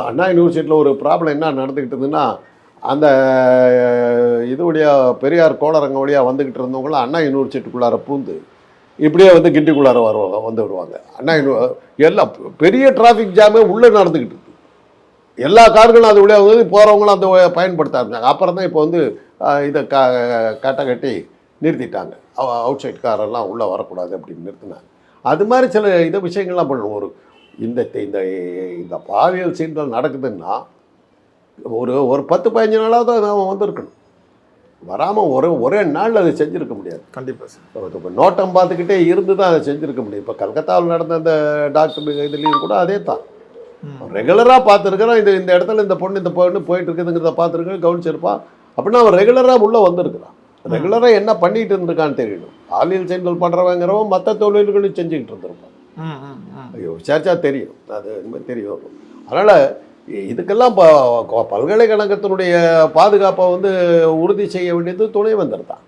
அண்ணா யூனிவர்சிட்டியில் ஒரு ப்ராப்ளம் என்ன நடந்துக்கிட்டதுன்னா, அந்த இது வழியா பெரியார் கோளரங்கம் வழியா வந்துக்கிட்டு இருந்தவங்களாம் அண்ணா யூனிவர்சிட்டிக்குள்ளார பூந்து இப்படியே வந்து கிண்டிக்குள்ளார வந்து வருவாங்க. அண்ணா எல்லாம் பெரிய டிராஃபிக் ஜாமே உள்ளே நடந்துக்கிட்டு இருக்கு. எல்லா கார்களும் அது வழியாக வந்து போகிறவங்களும் அந்த பயன்படுத்த இருந்தாங்க. அப்புறம் தான் இப்போ வந்து இதை கட்டை கட்டி நிறுத்திட்டாங்க. அவுட் சைட் காரெல்லாம் உள்ளே வரக்கூடாது அப்படின்னு நிறுத்தினாங்க. அது மாதிரி சில விஷயங்கள்லாம் பண்ணணும். இந்த இந்த இந்த பாலியல் சீண்டல் நடக்குதுன்னா ஒரு 10-15 நாளாவது அவன் வந்திருக்கணும். வராமல் ஒரே நாளில் அதை செஞ்சுருக்க முடியாது. கண்டிப்பாக சார். இப்போ நோட்டம் பார்த்துக்கிட்டே இருந்து தான் அதை செஞ்சுருக்க முடியும். இப்போ கல்கத்தாவில் நடந்த அந்த டாக்டர் இதுலேயும் கூட அதே தான். ரெகுலராக பார்த்துருக்குறான். இந்த இடத்துல இந்த பொண்ணு போயிட்டு இருக்குதுங்கிறத பார்த்துருக்கேன், கவனிச்சிருப்பான். அப்படின்னா அவன் ரெகுலராக உள்ளே வந்திருக்கிறான். ரெகுலராக என்ன பண்ணிட்டு இருந்திருக்கான்னு தெரியணும். பாலியல் செயல்கள் பண்ணுறவங்கிறவன் மற்ற தொழில்களும் செஞ்சுக்கிட்டு இருந்திருப்பான். ஐயோ விசாரிச்சா தெரியும், அது இனிமேல் தெரியும். அதனால் இதுக்கெல்லாம் பல்கலைக்கழகத்தினுடைய பாதுகாப்பை வந்து உறுதி செய்ய வேண்டியது துணைவேந்தர் தான்.